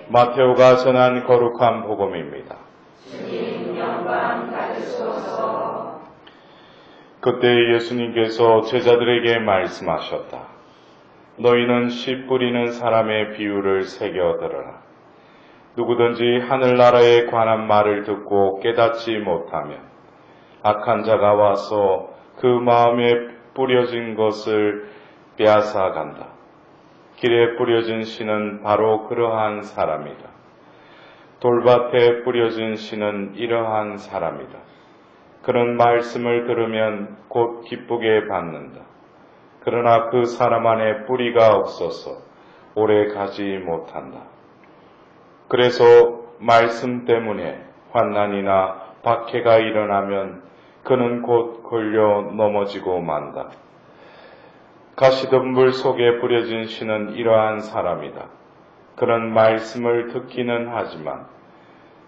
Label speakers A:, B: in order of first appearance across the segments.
A: 마테오가 전한 거룩한 복음입니다.
B: 주님 영광 받으소서.
A: 그때 예수님께서 제자들에게 말씀하셨다. 너희는 씨 뿌리는 사람의 비유를 새겨 들으라. 누구든지 하늘나라에 관한 말을 듣고 깨닫지 못하면 악한 자가 와서 그 마음에 뿌려진 것을 빼앗아 간다. 길에 뿌려진 씨는 바로 그러한 사람이다. 돌밭에 뿌려진 씨는 이러한 사람이다. 그런 말씀을 들으면 곧 기쁘게 받는다. 그러나 그 사람 안에 뿌리가 없어서 오래 가지 못한다. 그래서 말씀 때문에 환난이나 박해가 일어나면 그는 곧 걸려 넘어지고 만다. 가시던 물 속에 뿌려진 씨는 이러한 사람이다. 그런 말씀을 듣기는 하지만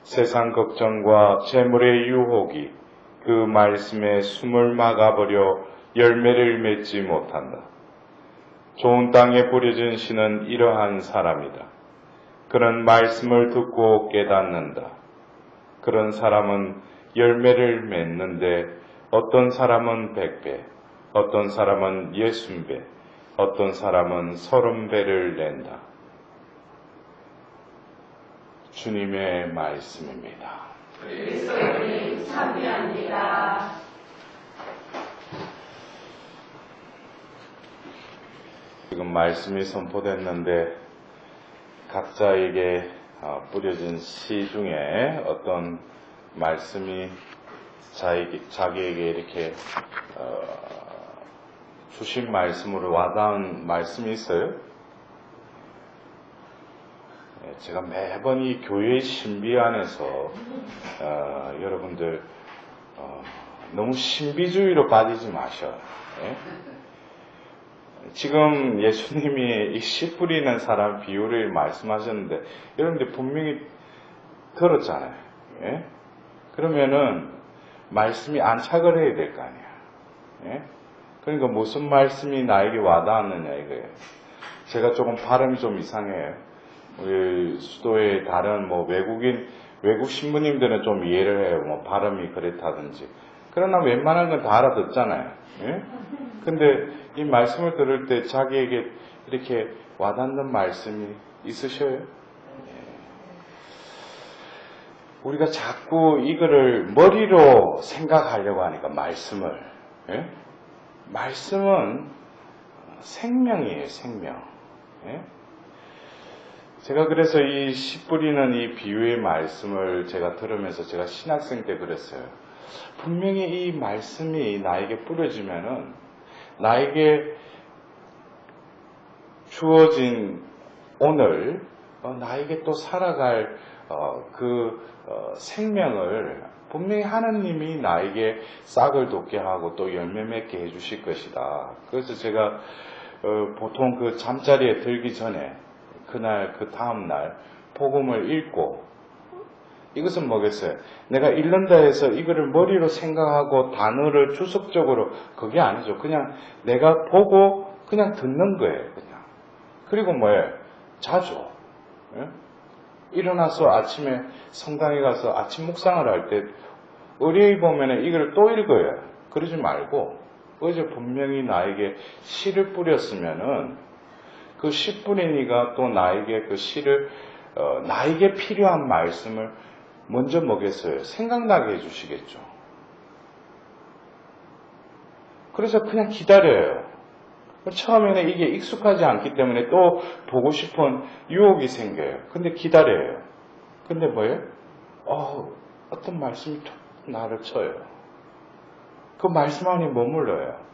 A: 세상 걱정과 재물의 유혹이 그 말씀에 숨을 막아버려 열매를 맺지 못한다. 좋은 땅에 뿌려진 씨는 이러한 사람이다. 그런 말씀을 듣고 깨닫는다. 그런 사람은 열매를 맺는데 어떤 사람은 100배, 어떤 사람은 60배, 어떤 사람은 30배를 낸다. 주님의 말씀입니다.
B: 그리스도님 참여합니다.
A: 지금 말씀이 선포됐는데 각자에게 뿌려진 시 중에 어떤 말씀이 자기에게 이렇게 주신 말씀으로 와닿은 말씀이 있어요? 제가 매번 이 교회의 신비 안에서 여러분들 너무 신비주의로 빠지지 마셔. 지금 예수님이 이 씨 뿌리는 사람 비유를 말씀하셨는데 여러분들 분명히 들었잖아요. 그러면은 말씀이 안착을 해야 될 거 아니야. 그러니까 무슨 말씀이 나에게 와닿았느냐 이거예요. 제가 조금 발음이 좀 이상해요. 우리 수도의 다른 외국 신부님들은 좀 이해를 해요. 발음이 그렇다든지. 그러나 웬만한 건 다 알아듣잖아요. 근데 이 말씀을 들을 때 자기에게 이렇게 와닿는 말씀이 있으셔요? 우리가 자꾸 이거를 머리로 생각하려고 하니까 말씀을. 말씀은 생명이에요, 생명. 제가 그래서 이 씨 뿌리는 이 비유의 말씀을 제가 들으면서 제가 신학생 때 그랬어요. 분명히 이 말씀이 나에게 뿌려지면은 나에게 주어진 오늘 나에게 또 살아갈 생명을 분명히 하나님이 나에게 싹을 돋게 하고 또 열매 맺게 해주실 것이다. 그래서 제가 보통 그 잠자리에 들기 전에 그날 그 다음날 복음을 읽고 이것은 뭐겠어요? 내가 읽는다 해서 이거를 머리로 생각하고 단어를 주석적으로 그게 아니죠. 그냥 내가 보고 그냥 듣는 거예요. 그냥. 그리고 뭐예요? 자죠. 일어나서 아침에 성당에 가서 아침 묵상을 할 때 의뢰에 보면 이걸 또 읽어요. 그러지 말고 어제 분명히 나에게 씨를 뿌렸으면은 그 씨 뿌린 이가 또 나에게 그 씨를 나에게 필요한 말씀을 먼저 뭐겠어요? 생각나게 해주시겠죠. 그래서 그냥 기다려요. 처음에는 이게 익숙하지 않기 때문에 또 보고 싶은 유혹이 생겨요. 근데 기다려요. 근데 뭐예요? 어떤 말씀이 툭 나를 쳐요. 그 말씀 안에 머물러요.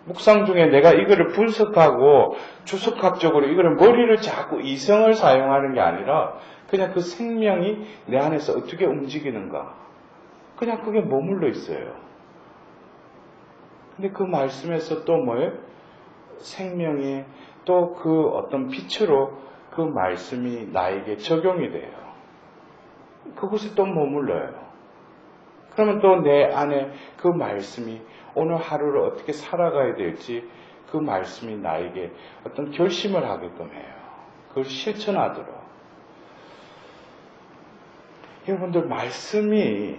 A: 묵상 중에 내가 이거를 분석하고 주석학적으로 이거를 머리를 자꾸 이성을 사용하는 게 아니라 그냥 그 생명이 내 안에서 어떻게 움직이는가. 그냥 그게 머물러 있어요. 근데 그 말씀에서 또 뭐예요? 생명이 또 그 어떤 빛으로 그 말씀이 나에게 적용이 돼요. 그곳에 또 머물러요. 그러면 또 내 안에 그 말씀이 오늘 하루를 어떻게 살아가야 될지 그 말씀이 나에게 어떤 결심을 하게끔 해요. 그걸 실천하도록. 여러분들 말씀이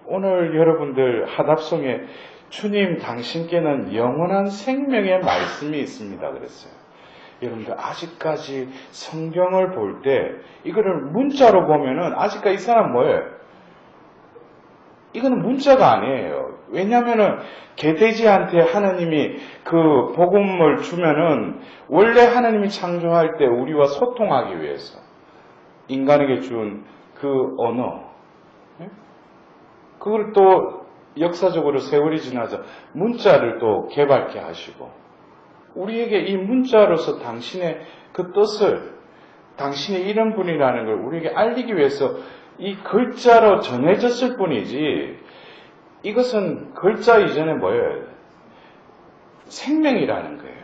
A: 오늘 여러분들 하답송에 주님 당신께는 영원한 생명의 말씀이 있습니다 그랬어요. 여러분들 아직까지 성경을 볼 때 이거를 문자로 보면은 아직까지 이 사람 뭐예요? 이거는 문자가 아니에요. 왜냐하면은 개돼지한테 하나님이 그 복음을 주면은 원래 하나님이 창조할 때 우리와 소통하기 위해서 인간에게 준 그 언어, 그걸 또 역사적으로 세월이 지나서 문자를 또 개발케 하시고 우리에게 이 문자로서 당신의 그 뜻을, 당신의 이런 분이라는 걸 우리에게 알리기 위해서 이 글자로 전해졌을 뿐이지, 이것은 글자 이전에 뭐예요? 생명이라는 거예요.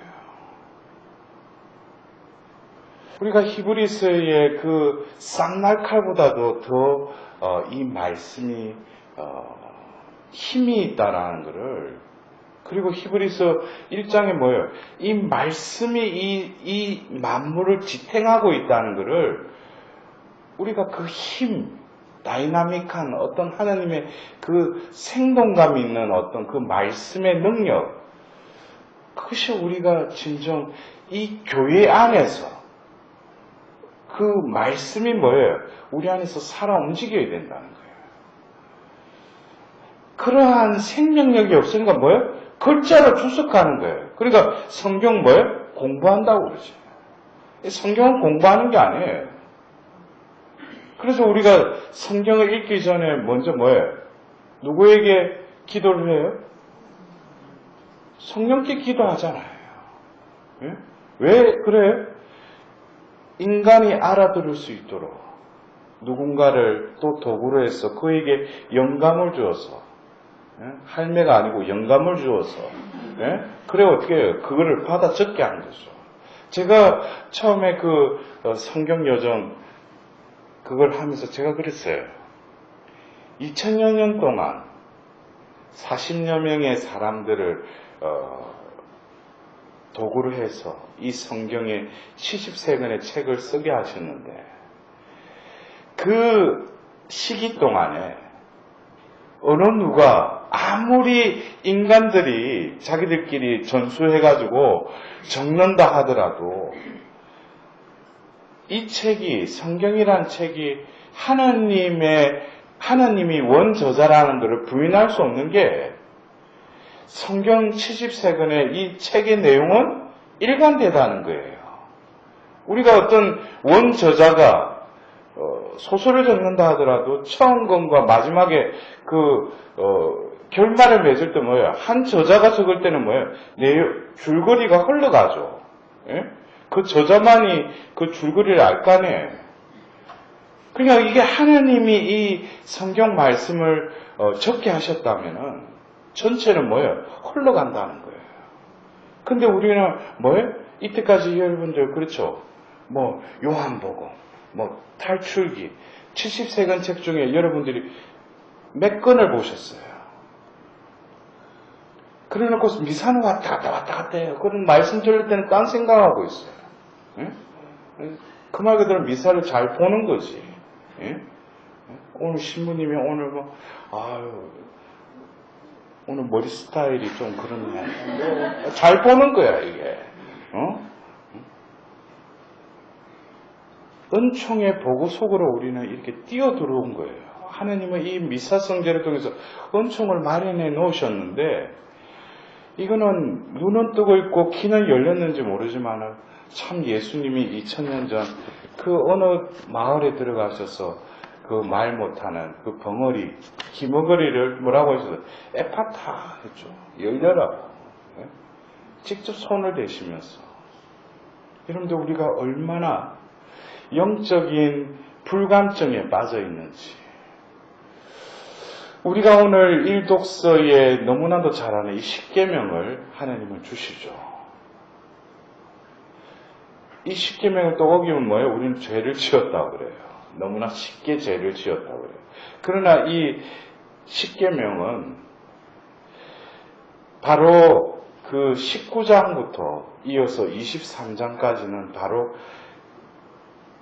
A: 우리가 히브리서의 그 쌍날칼보다도 더 이 말씀이 힘이 있다라는 것을, 그리고 히브리서 1장에 뭐예요? 이 말씀이 이 만물을 지탱하고 있다는 것을 우리가 그 힘, 다이나믹한 어떤 하나님의 그 생동감 있는 어떤 그 말씀의 능력, 그것이 우리가 진정 이 교회 안에서 그 말씀이 뭐예요? 우리 안에서 살아 움직여야 된다는 거예요. 그러한 생명력이 없으니까 뭐예요? 글자로 주석하는 거예요. 그러니까 성경 뭐예요? 공부한다고 그러지. 성경은 공부하는 게 아니에요. 그래서 우리가 성경을 읽기 전에 먼저 뭐예요? 누구에게 기도를 해요? 성령께 기도하잖아요. 예? 왜 그래요? 인간이 알아들을 수 있도록 누군가를 또 도구로 해서 그에게 영감을 주어서, 할매가 아니고 영감을 주어서, 그래 어떻게 해요? 그거를 받아 적게 하는 거죠. 제가 처음에 그 성경 여정 그걸 하면서 제가 그랬어요. 2000여 년 동안 40여 명의 사람들을 도구를 해서 이 성경의 70세권의 책을 쓰게 하셨는데, 그 시기 동안에 어느 누가 아무리 인간들이 자기들끼리 전수해가지고 적는다 하더라도 이 책이, 성경이란 책이 하나님이 원저자라는 것을 부인할 수 없는 게, 성경 70세권의 이 책의 내용은 일관되다는 거예요. 우리가 어떤 원저자가 소설을 적는다 하더라도 처음 건과 마지막에 결말을 맺을 때 뭐예요? 한 저자가 적을 때는 뭐예요? 줄거리가 흘러가죠. 예? 그 저자만이 그 줄거리를 알 거 아니에요. 그러니까 이게 하나님이 이 성경 말씀을 적게 하셨다면은 전체는 뭐예요? 흘러간다는 거예요. 근데 우리는 뭐예요? 이때까지 여러분들 그렇죠? 뭐 요한복음, 뭐 탈출기, 70세권 책 중에 여러분들이 몇 권을 보셨어요? 그래 놓고 미사는 왔다 갔다 해요. 그런 말씀 들을 때는 딴 생각하고 있어요. 예? 그 말 그대로 미사를 잘 보는 거지. 예? 오늘 신부님이 오늘 오늘 머리 스타일이 좀 그렇네. 잘 보는 거야, 이게. 은총의 보고 속으로 우리는 이렇게 뛰어 들어온 거예요. 하나님은 이 미사성제를 통해서 은총을 마련해 놓으셨는데, 이거는 눈은 뜨고 있고 귀는 열렸는지 모르지만 참 예수님이 2000년 전 그 어느 마을에 들어가셔서 그 말 못하는 그 벙어리, 기머거리를 뭐라고 하셔서 에파타 했죠. 열려라. 직접 손을 대시면서. 여러분들 우리가 얼마나 영적인 불감증에 빠져 있는지. 우리가 오늘 일독서에 너무나도 잘 아는 이 십계명을 하나님은 주시죠. 이 십계명을 또 어기면 뭐예요? 우리는 죄를 지었다고 그래요. 너무나 쉽게 죄를 지었다고 그래요. 그러나 이 십계명은 바로 그 19장부터 이어서 23장까지는 바로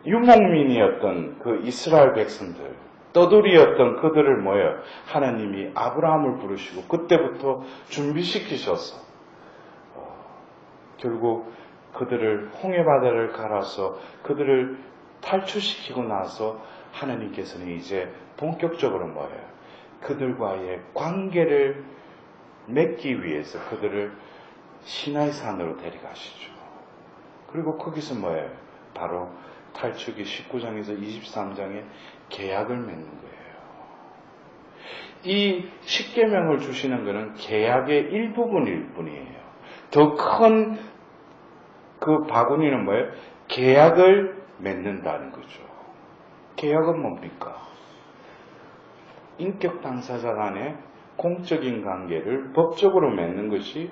A: 유목민이었던 그 이스라엘 백성들, 떠돌이였던 그들을 뭐예요? 하나님이 아브라함을 부르시고 그때부터 준비시키셔서 결국 그들을 홍해바다를 갈아서 그들을 탈출시키고 나서 하나님께서는 이제 본격적으로 뭐예요? 그들과의 관계를 맺기 위해서 그들을 시나이산으로 데려가시죠. 그리고 거기서 뭐예요? 바로 탈출기 19장에서 23장에 계약을 맺는 거예요. 이 십계명을 주시는 것은 계약의 일부분일 뿐이에요. 더 큰 그 바구니는 뭐예요? 계약을 맺는다는 거죠. 계약은 뭡니까? 인격 당사자 간의 공적인 관계를 법적으로 맺는 것이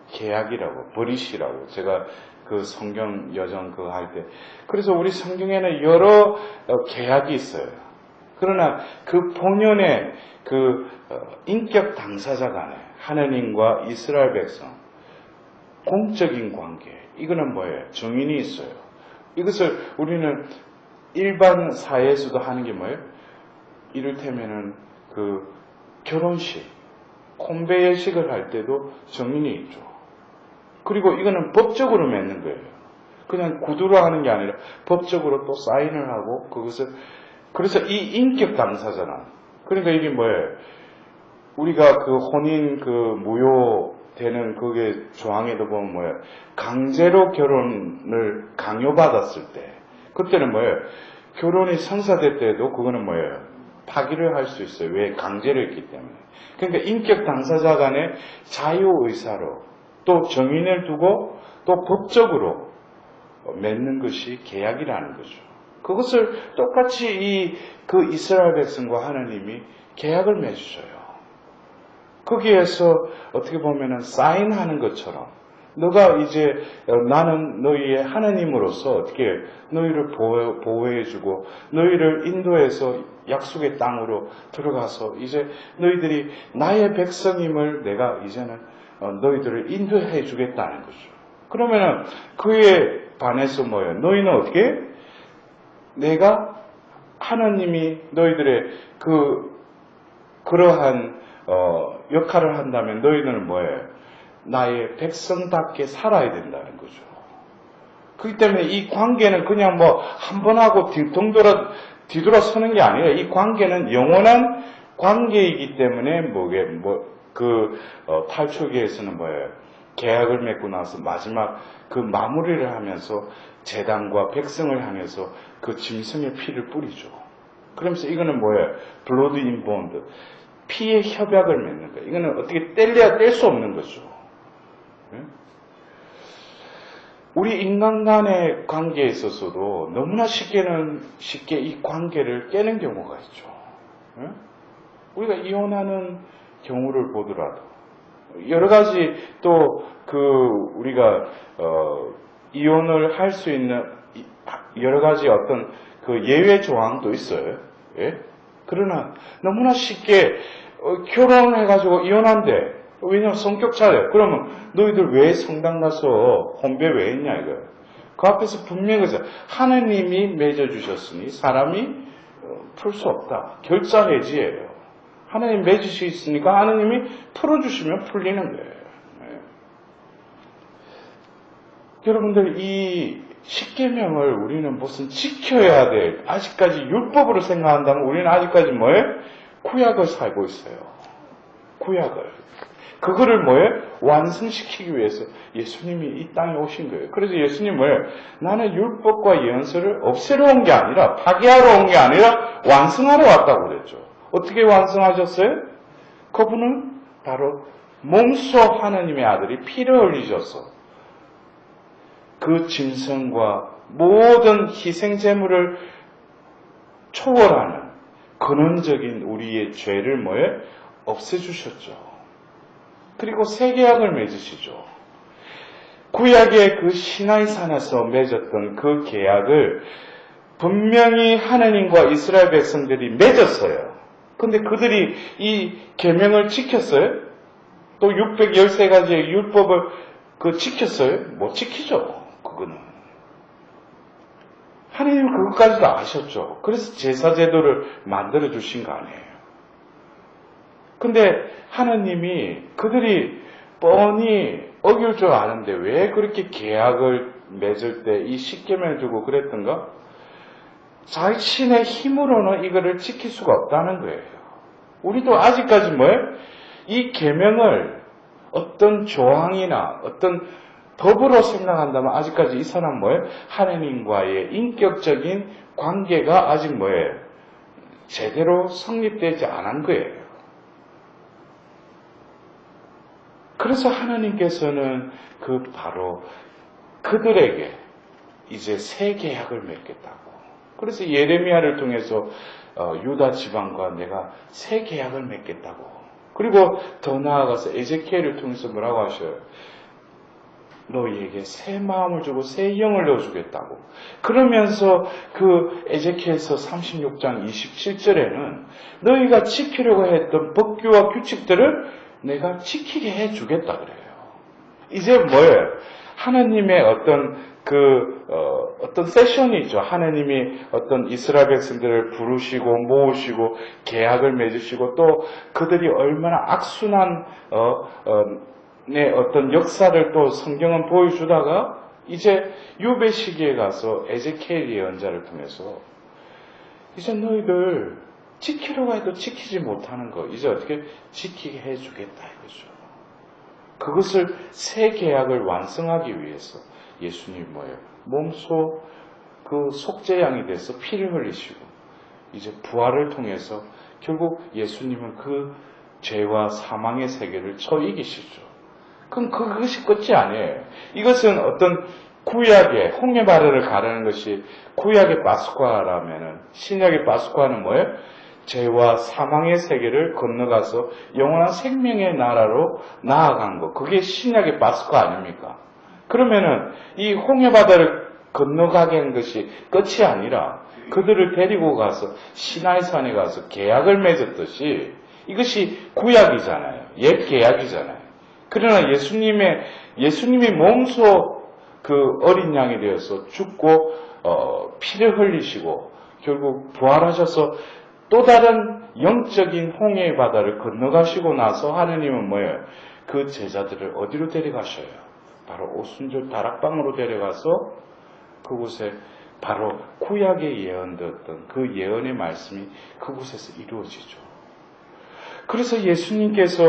A: 계약이라고, 버릿이라고. 제가 그 성경 여정 그거 할 때. 그래서 우리 성경에는 여러 계약이 있어요. 그러나 그 본연의 그 인격 당사자 간에 하나님과 이스라엘 백성, 공적인 관계. 이거는 뭐예요? 정인이 있어요. 이것을 우리는 일반 사회에서도 하는 게 뭐예요? 이를테면은 그 결혼식, 콘베예식을 할 때도 정인이 있죠. 그리고 이거는 법적으로 맺는 거예요. 그냥 구두로 하는 게 아니라 법적으로 또 사인을 하고 그것을 그래서 이 인격 당사자나 그러니까 이게 뭐예요? 우리가 그 혼인 그 무효되는 그게 조항에도 보면 뭐예요? 강제로 결혼을 강요받았을 때 그때는 뭐예요? 결혼이 성사될 때도 그거는 뭐예요? 파기를 할 수 있어요. 왜? 강제로 했기 때문에. 그러니까 인격 당사자 간의 자유의사로 또 정인을 두고 또 법적으로 맺는 것이 계약이라는 거죠. 그것을 똑같이 그 이스라엘 백성과 하나님이 계약을 맺으셔요. 거기에서 어떻게 보면은 사인하는 것처럼 너가 이제 나는 너희의 하나님으로서 어떻게 너희를 보호해주고 너희를 인도해서 약속의 땅으로 들어가서 이제 너희들이 나의 백성임을 내가 이제는 너희들을 인도해 주겠다는 거죠. 그러면은 그에 반해서 뭐예요? 너희는 어떻게? 내가 하나님이 너희들의 그러한 역할을 한다면 너희는 뭐예요? 나의 백성답게 살아야 된다는 거죠. 그렇기 때문에 이 관계는 그냥 뭐 한 번 하고 뒤돌아서는 게 아니라 이 관계는 영원한 관계이기 때문에 탈출기에서는 뭐예요? 계약을 맺고 나서 마지막 그 마무리를 하면서 제단과 백성을 향해서 그 짐승의 피를 뿌리죠. 그러면서 이거는 뭐예요? blood in bond. 피의 협약을 맺는 거예요. 이거는 어떻게 뗄래야 뗄 수 없는 거죠. 우리 인간 간의 관계에 있어서도 너무나 쉽게 이 관계를 깨는 경우가 있죠. 우리가 이혼하는 경우를 보더라도 여러 가지 또 우리가 이혼을 할 수 있는 여러 가지 어떤 그 예외 조항도 있어요. 예? 그러나 너무나 쉽게 결혼을 해가지고 이혼한대. 왜냐면 성격 차려. 그러면 너희들 왜 성당 가서 혼배 왜 했냐 이거예요. 그 앞에서 분명히 하나님이 맺어주셨으니 사람이 풀 수 없다. 결자해지예요. 하나님 맺을 수 있으니까 하나님이 풀어주시면 풀리는 거예요. 네. 여러분들 이 십계명을 우리는 무슨 지켜야 돼. 아직까지 율법으로 생각한다면 우리는 아직까지 뭐예요? 구약을 살고 있어요. 구약을. 그거를 뭐예요? 완성시키기 위해서 예수님이 이 땅에 오신 거예요. 그래서 예수님 뭐예요? 나는 율법과 예언서를 없애러 온 게 아니라 파괴하러 온 게 아니라 완성하러 왔다고 그랬죠. 어떻게 완성하셨어요? 그분은 바로 몸소 하나님의 아들이 피를 흘리셔서 그 짐승과 모든 희생 제물을 초월하는 근원적인 우리의 죄를 뭐예요? 없애주셨죠. 그리고 새 계약을 맺으시죠. 구약의 그 시나이산에서 맺었던 그 계약을 분명히 하나님과 이스라엘 백성들이 맺었어요. 근데 그들이 이 계명을 지켰어요? 또 613가지의 율법을 지켰어요? 못 지키죠. 그거는. 하나님은 그것까지도 아셨죠. 그래서 제사제도를 만들어 주신 거 아니에요. 근데 하나님이 그들이 뻔히 어길 줄 아는데 왜 그렇게 계약을 맺을 때 이 십계명을 주고 그랬던가? 자신의 힘으로는 이거를 지킬 수가 없다는 거예요. 우리도 아직까지 뭐예요? 이 계명을 어떤 조항이나 어떤 법으로 생각한다면 아직까지 이 사람 뭐예요? 하나님과의 인격적인 관계가 아직 뭐예요? 제대로 성립되지 않은 거예요. 그래서 하나님께서는 바로 그들에게 이제 새 계약을 맺겠다고. 그래서 예레미야를 통해서 유다 지방과 내가 새 계약을 맺겠다고. 그리고 더 나아가서 에제키엘을 통해서 뭐라고 하셔요? 너희에게 새 마음을 주고 새 영을 넣어주겠다고. 그러면서 에제키엘서 36장 27절에는 너희가 지키려고 했던 법규와 규칙들을 내가 지키게 해주겠다 그래요. 이제 뭐예요? 하나님의 어떤 세션이 있죠. 하나님이 어떤 이스라엘 백성들을 부르시고 모으시고 계약을 맺으시고 또 그들이 얼마나 악순환 어떤 역사를 또 성경은 보여주다가 이제 유배 시기에 가서 에제키엘 예언자를 통해서 이제 너희들 지키려고 해도 지키지 못하는 거 이제 어떻게 지키게 해주겠다 이거죠. 그것을 새 계약을 완성하기 위해서 예수님이 뭐예요? 몸소 속죄양이 돼서 피를 흘리시고 이제 부활을 통해서 결국 예수님은 그 죄와 사망의 세계를 이기시죠. 그럼 그것이 끝이 아니에요. 이것은 어떤 구약의 홍해바다를 가르는 것이 구약의 파스쿠아라면은 신약의 파스쿠아는 뭐예요? 죄와 사망의 세계를 건너가서 영원한 생명의 나라로 나아간 것. 그게 신약의 파스쿠아 아닙니까? 그러면은 이 홍해바다를 건너가게 한 것이 끝이 아니라 그들을 데리고 가서 시나이산에 가서 계약을 맺었듯이 이것이 구약이잖아요. 옛 계약이잖아요. 그러나 예수님이 몸소 어린 양이 되어서 죽고 피를 흘리시고 결국 부활하셔서 또 다른 영적인 홍해의 바다를 건너가시고 나서 하느님은 뭐예요? 그 제자들을 어디로 데려가셔요? 바로 오순절 다락방으로 데려가서 그곳에 바로 구약에 예언되었던 그 예언의 말씀이 그곳에서 이루어지죠. 그래서 예수님께서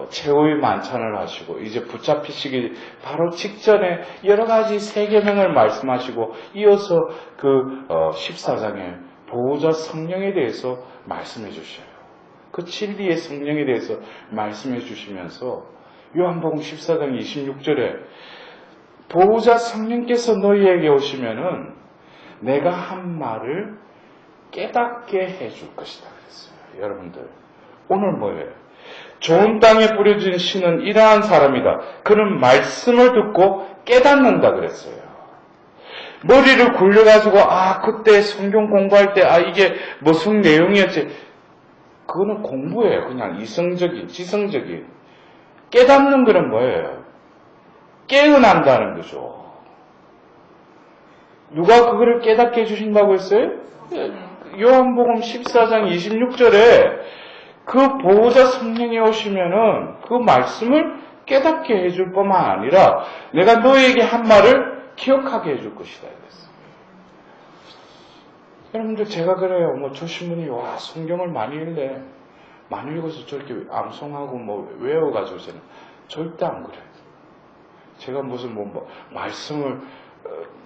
A: 최후의 만찬을 하시고 이제 붙잡히시기 바로 직전에 여러 가지 세 계명을 말씀하시고 이어서 14장에 보호자 성령에 대해서 말씀해 주셔요. 그 진리의 성령에 대해서 말씀해 주시면서 요한복음 14장 26절에 보호자 성령께서 너희에게 오시면은 내가 한 말을 깨닫게 해줄 것이다 그랬어요. 여러분들 오늘 뭐예요? 좋은 땅에 뿌려진 씨는 이러한 사람이다. 그는 말씀을 듣고 깨닫는다 그랬어요. 머리를 굴려가지고 그때 성경 공부할 때 이게 무슨 내용이었지. 그거는 공부예요. 그냥 이성적인 지성적인. 깨닫는 거는 뭐예요? 깨어난다는 거죠. 누가 그거를 깨닫게 해주신다고 했어요? 요한복음 14장 26절에 그 보호자 성령이 오시면은 그 말씀을 깨닫게 해줄 뿐만 아니라 내가 너에게 한 말을 기억하게 해줄 것이다. 이랬어요. 여러분들 제가 그래요. 저 신문이 성경을 많이 읽네. 많이 읽어서 저렇게 암송하고 외워가지고 저는 절대 안 그래요. 제가 무슨 말씀을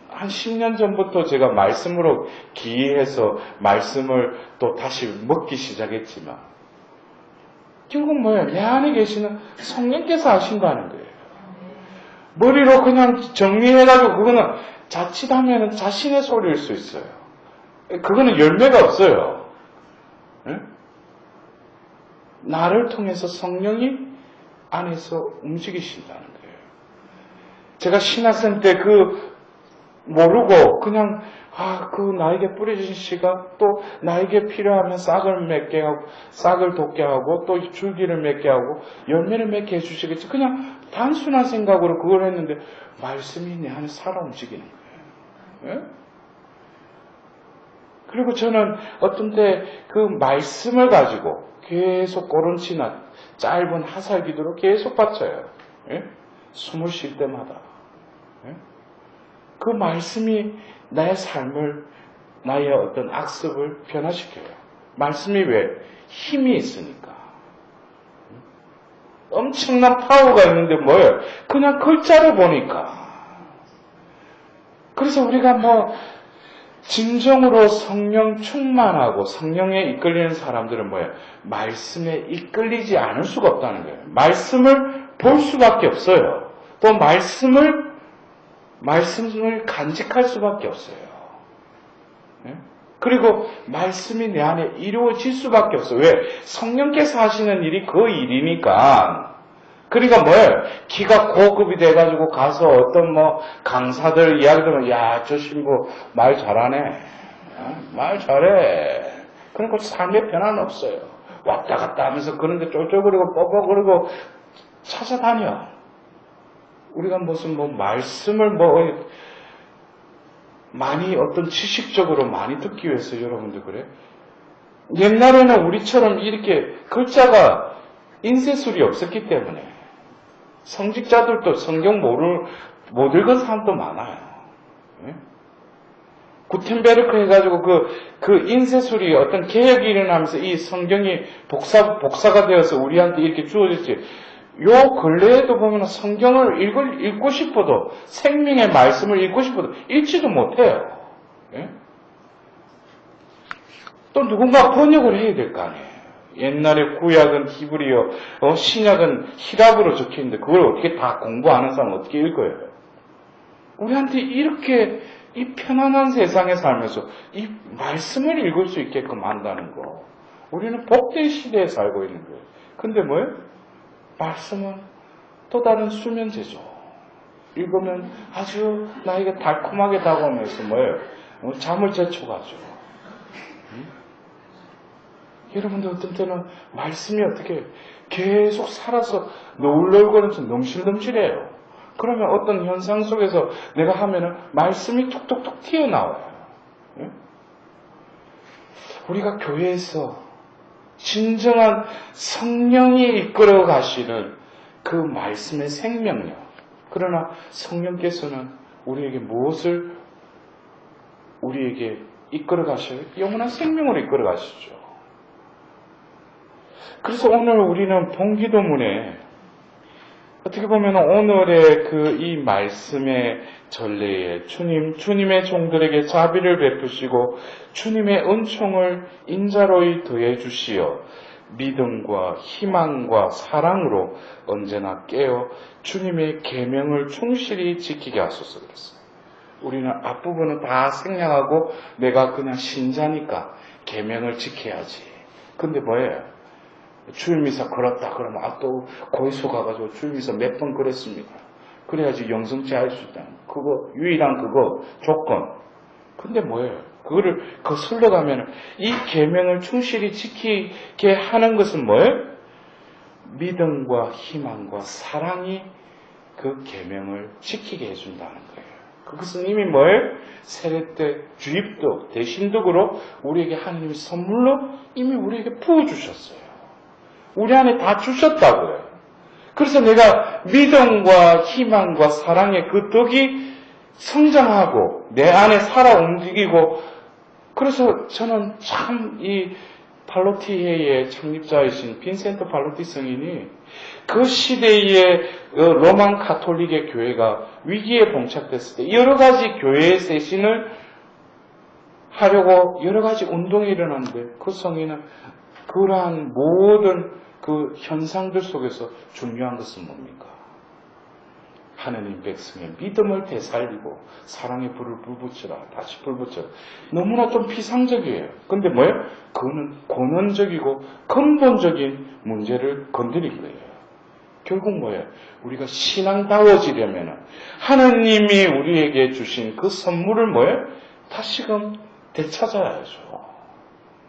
A: 한 10년 전부터 제가 말씀으로 기이해서 말씀을 또 다시 먹기 시작했지만 결국 뭐예요? 내 안에 계시는 성령께서 하신다는 거예요. 머리로 그냥 정리해가지고 그거는 자칫하면 자신의 소리일 수 있어요. 그거는 열매가 없어요. 네? 나를 통해서 성령이 안에서 움직이신다는 거예요. 제가 신학생 때 모르고 그냥 나에게 뿌려진 씨가 또 나에게 필요하면 싹을 맺게 하고 싹을 돋게 하고 또 줄기를 맺게 하고 열매를 맺게 해주시겠지. 그냥 단순한 생각으로 그걸 했는데 말씀이 내 안에 살아 움직이는 거예요. 예? 그리고 저는 어떤 때 그 말씀을 가지고 계속 꼬른치나 짧은 하살 기도로 계속 바쳐요. 예? 숨을 쉴 때마다. 예? 그 말씀이 나의 삶을, 나의 어떤 악습을 변화시켜요. 말씀이 왜? 힘이 있으니까. 엄청난 파워가 있는데 뭐예요? 그냥 글자를 보니까. 그래서 우리가 진정으로 성령 충만하고 성령에 이끌리는 사람들은 뭐예요? 말씀에 이끌리지 않을 수가 없다는 거예요. 말씀을 볼 수밖에 없어요. 또 말씀을 간직할 수밖에 없어요. 네? 그리고 말씀이 내 안에 이루어질 수밖에 없어요. 왜? 성령께서 하시는 일이 그 일이니까. 그러니까 뭐예요? 기가 고급이 돼가지고 가서 어떤 강사들 이야기 들으면, 야, 저 신부 말 잘하네. 말 잘해. 그러니까 삶의 변화는 없어요. 왔다 갔다 하면서 그런데 쫄쫄거리고 뻐뻐거리고 찾아다녀. 우리가 무슨 말씀을 많이 어떤 지식적으로 많이 듣기 위해서 여러분들 그래? 옛날에는 우리처럼 이렇게 글자가 인쇄술이 없었기 때문에 성직자들도 성경 못 읽은 사람도 많아요. 예? 구텐베르크 해가지고 그 인쇄술이 어떤 개혁이 일어나면서 이 성경이 복사가 되어서 우리한테 이렇게 주어졌지. 요 근래에도 보면 성경을 읽고 싶어도, 생명의 말씀을 읽고 싶어도 읽지도 못해요. 예? 또 누군가 번역을 해야 될 거 아니에요. 옛날에 구약은 히브리어, 신약은 히랍으로 적혀있는데 그걸 어떻게 다 공부하는 사람은 어떻게 읽어요? 우리한테 이렇게 이 편안한 세상에 살면서 이 말씀을 읽을 수 있게끔 한다는 거. 우리는 복된 시대에 살고 있는 거예요. 근데 뭐예요? 말씀은 또 다른 수면제죠. 읽으면 아주 나에게 달콤하게 다가오면서 뭐예요? 잠을 제쳐가죠. 여러분들 어떤 때는 말씀이 어떻게 계속 살아서 너울너울거리면서 넘실넘실해요. 그러면 어떤 현상 속에서 내가 하면은 말씀이 톡톡톡 튀어나와요. 예? 우리가 교회에서 진정한 성령이 이끌어 가시는 그 말씀의 생명력. 그러나 성령께서는 우리에게 무엇을 우리에게 이끌어 가셔요? 영원한 생명으로 이끌어 가시죠. 그래서 오늘 우리는 본기도문에 어떻게 보면 오늘의 이 말씀의 전례에 주님의 종들에게 자비를 베푸시고 주님의 은총을 인자로이 더해 주시어 믿음과 희망과 사랑으로 언제나 깨어 주님의 계명을 충실히 지키게 하소서 그랬어요. 우리는 앞부분은 다 생략하고 내가 그냥 신자니까 계명을 지켜야지. 근데 뭐예요? 주일미사 걸었다 그러면 또 고의소 가가지고 주일미사 몇 번 그랬습니까? 그래야지 영성치 할 수 있다. 그거 유일한 조건. 근데 뭐예요? 그거를 거슬러 가면 이 계명을 충실히 지키게 하는 것은 뭐예요? 믿음과 희망과 사랑이 그 계명을 지키게 해준다는 거예요. 그것은 이미 뭐예요? 세례 때 주입도 대신덕으로 우리에게 하나님이 선물로 이미 우리에게 부어주셨어요. 우리 안에 다 주셨다고요. 그래서 내가 믿음과 희망과 사랑의 그 덕이 성장하고 내 안에 살아 움직이고, 그래서 저는 참 이 팔로티해의 창립자이신 빈센트 팔로티 성인이 그 시대의 로만 가톨릭의 교회가 위기에 봉착됐을 때 여러 가지 교회의 쇄신을 하려고 여러 가지 운동이 일어났는데 그 성인은 그러한 모든 그 현상들 속에서 중요한 것은 뭡니까? 하느님 백성의 믿음을 되살리고 사랑의 불을 불붙여라. 다시 불붙여라. 너무나 좀 피상적이에요. 근데 뭐예요? 그거는 근원적이고 근본적인 문제를 건드린 거예요. 결국 뭐예요? 우리가 신앙다워지려면 하느님이 우리에게 주신 그 선물을 뭐예요? 다시금 되찾아야죠.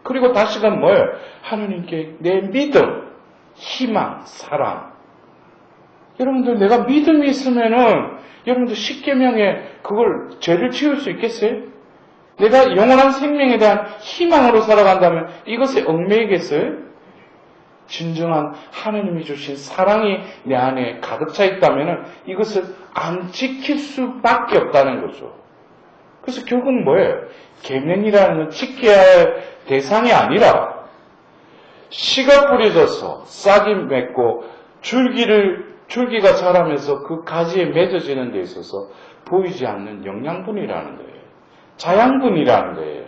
A: 그리고 다시금 뭐예요? 하느님께 내 믿음, 희망, 사랑, 여러분들 내가 믿음이 있으면은 여러분들 십계명에 그걸 죄를 지을 수 있겠어요? 내가 영원한 생명에 대한 희망으로 살아간다면 이것에 얽매이겠어요? 진정한 하나님이 주신 사랑이 내 안에 가득 차 있다면 이것을 안 지킬 수밖에 없다는 거죠. 그래서 결국은 뭐예요? 계명이라는 건 지켜야 할 대상이 아니라 씨가 뿌려져서 싹이 맺고 줄기가 자라면서 그 가지에 맺어지는 데 있어서 보이지 않는 영양분이라는 거예요. 자양분이라는 거예요.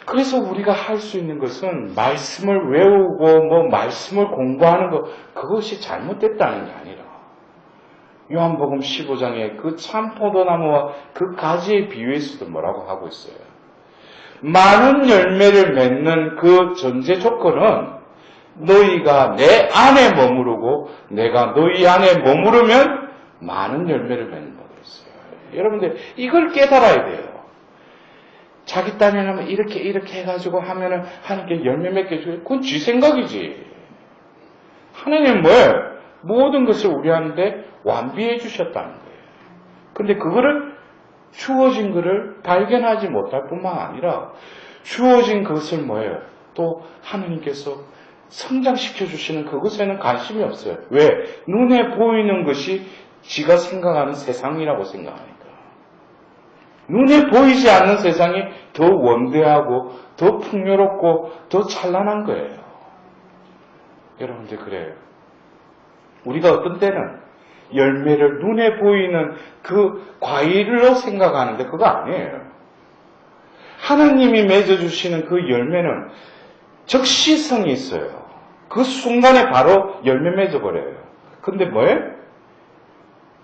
A: 그래서 우리가 할 수 있는 것은 말씀을 외우고 말씀을 공부하는 것, 그것이 잘못됐다는 게 아니라 요한복음 15장에 그 참포도나무와 그 가지의 비유에서도 뭐라고 하고 있어요? 많은 열매를 맺는 그 전제 조건은 너희가 내 안에 머무르고 내가 너희 안에 머무르면 많은 열매를 맺는다고 그랬어요. 여러분들 이걸 깨달아야 돼요. 자기 딴에는 이렇게 해가지고 하면은 하나님께 열매 맺게 해주고 그건 지 생각이지. 하나님은 뭐예요? 모든 것을 우리한테 완비해 주셨다는 거예요. 근데 그거를 주어진 것을 발견하지 못할 뿐만 아니라 주어진 것을 뭐예요? 또 하나님께서 성장시켜 주시는 그것에는 관심이 없어요. 왜? 눈에 보이는 것이 지가 생각하는 세상이라고 생각하니까. 눈에 보이지 않는 세상이 더 원대하고 더 풍요롭고 더 찬란한 거예요. 여러분들 그래요. 우리가 어떤 때는 열매를 눈에 보이는 그 과일로 생각하는데 그거 아니에요. 하나님이 맺어주시는 그 열매는 적시성이 있어요. 그 순간에 바로 열매 맺어버려요. 근데 뭐예요?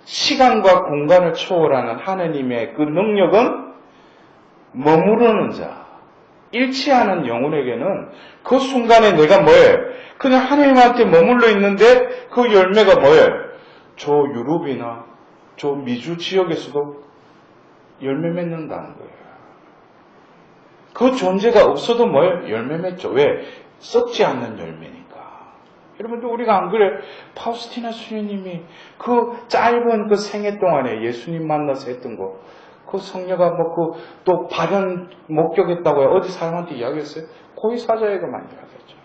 A: 시간과 공간을 초월하는 하나님의 그 능력은 머무르는 자, 일치하는 영혼에게는 그 순간에 내가 뭐예요? 그냥 하나님한테 머물러 있는데 그 열매가 뭐예요? 저 유럽이나 저 미주 지역에서도 열매 맺는다는 거예요. 그 존재가 없어도 뭐예요? 열매 맺죠. 왜? 썩지 않는 열매니까. 여러분들 우리가 안 그래? 파우스티나 수녀님이 그 짧은 그 생애 동안에 예수님 만나서 했던 거, 그 성녀가 또 발현 목격했다고요. 어디 사람한테 이야기했어요? 고위 사자에게만 이야기했잖아요.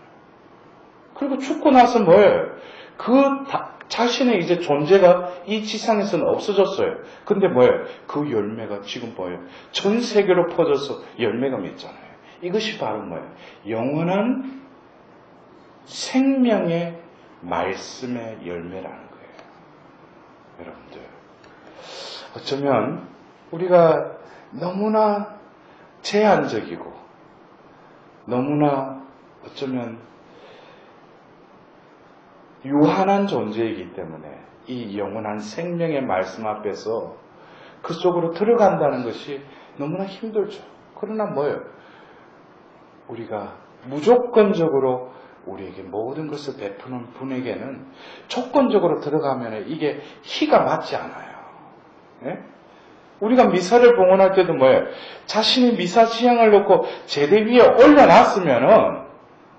A: 그리고 죽고 나서 뭐예요? 자신의 이제 존재가 이 지상에서는 없어졌어요. 근데 뭐예요? 그 열매가 지금 뭐예요? 전 세계로 퍼져서 열매가 맺잖아요. 이것이 바로 뭐예요? 영원한 생명의 말씀의 열매라는 거예요. 여러분들 어쩌면 우리가 너무나 제한적이고 너무나 어쩌면 유한한 존재이기 때문에 이 영원한 생명의 말씀 앞에서 그 속으로 들어간다는 것이 너무나 힘들죠. 그러나 뭐예요? 우리가 무조건적으로 우리에게 모든 것을 베푸는 분에게는 조건적으로 들어가면 이게 희가 맞지 않아요. 네? 우리가 미사를 봉헌할 때도 뭐예요? 자신이 미사 지향을 놓고 제대 위에 올려놨으면은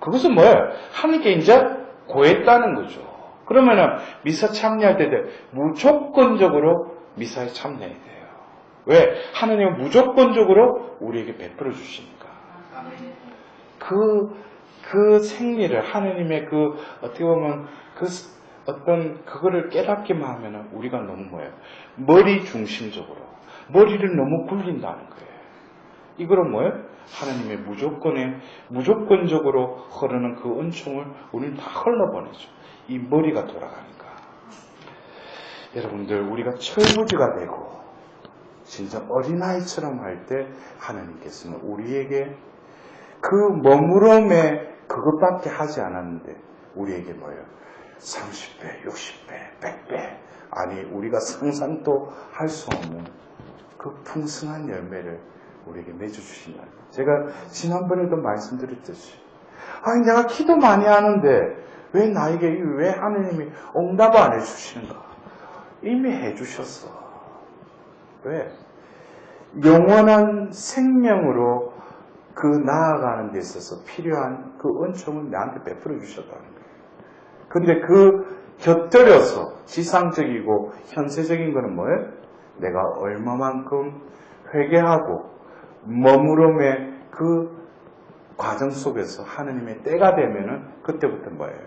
A: 그것은 뭐예요? 하나님께 이제 고했다는 거죠. 그러면은 미사 참여할 때 무조건적으로 미사에 참여해야 돼요. 왜? 하나님은 무조건적으로 우리에게 베풀어 주시니까. 그 생리를 하나님의 어떻게 보면 그거를 깨닫기만 하면은 우리가 너무 뭐예요? 머리 중심적으로 머리를 너무 굴린다는 거예요. 이거는 뭐예요? 하나님의 무조건적으로 흐르는 그 은총을 우리는 다 흘러보내죠. 이 머리가 돌아가니까. 여러분들 우리가 철부지가 되고 진짜 어린아이처럼 할 때 하나님께서는 우리에게 그 머무름에 그것밖에 하지 않았는데 우리에게 뭐예요? 30배, 60배, 100배 아니 우리가 상상도 할 수 없는 그 풍성한 열매를 우리에게 맺어주신다. 제가 지난번에도 말씀드렸듯이 아니 내가 기도 많이 하는데 왜 나에게 왜 하나님이 응답을 안 해주시는가? 이미 해주셨어. 왜? 영원한 생명으로 나아가는 데 있어서 필요한 그 은총을 나한테 베풀어 주셨다는 거예요. 근데 그 곁들여서 지상적이고 현세적인 거는 뭐예요? 내가 얼마만큼 회개하고 머무름의 그 과정 속에서 하느님의 때가 되면은 그때부터 뭐예요?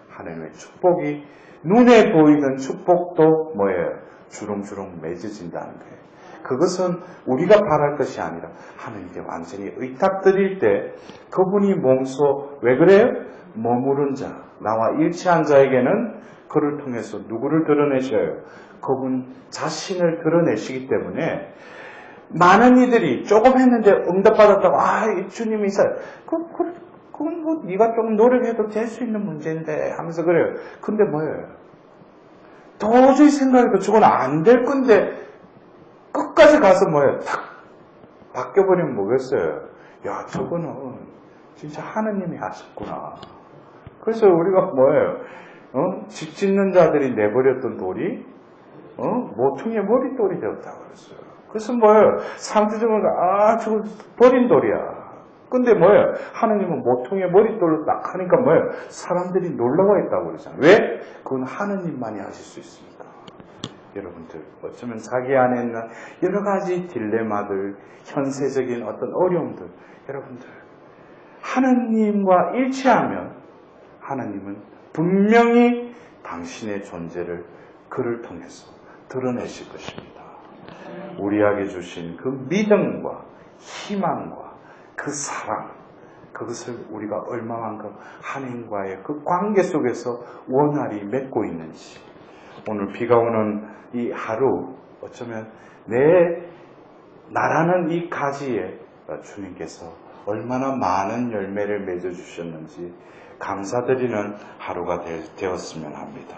A: 하느님의 축복이 눈에 보이는 축복도 뭐예요? 주렁주렁 맺어진다는 거예요. 그것은 우리가 바랄 것이 아니라 하느님께 완전히 의탁드릴 때 그분이 몸소 왜 그래요? 머무른 자, 나와 일치한 자에게는 그를 통해서 누구를 드러내셔요? 그분 자신을 드러내시기 때문에 많은 이들이 조금 했는데 응답받았다고 이 주님이 있어요. 그건 뭐 네가 좀 노력해도 될 수 있는 문제인데 하면서 그래요. 근데 뭐예요? 도저히 생각해도 저건 안 될 건데 끝까지 가서 뭐예요? 탁 바뀌어버리면 뭐겠어요? 야, 저거는 진짜 하느님이 하셨구나. 그래서 우리가 뭐예요? 집 짓는 자들이 내버렸던 돌이 모퉁이의 머릿돌이 되었다고 그랬어요. 그래서 뭐예요? 상대적으로 저거 버린 돌이야. 근데 뭐예요? 하느님은 모퉁이의 머릿돌로 딱 하니까 뭐예요? 사람들이 놀라워 했다고 그러잖아요. 왜? 그건 하느님만이 하실 수 있습니다. 여러분들, 어쩌면 자기 안에 있는 여러 가지 딜레마들, 현세적인 어떤 어려움들, 여러분들, 하느님과 일치하면 하나님은 분명히 당신의 존재를 그를 통해서 드러내실 것입니다. 우리에게 주신 그 믿음과 희망과 그 사랑, 그것을 우리가 얼마만큼 하나님과의 그 관계 속에서 원활히 맺고 있는지, 오늘 비가 오는 이 하루, 어쩌면 나라는 이 가지에 주님께서 얼마나 많은 열매를 맺어주셨는지 감사드리는 하루가 되었으면 합니다.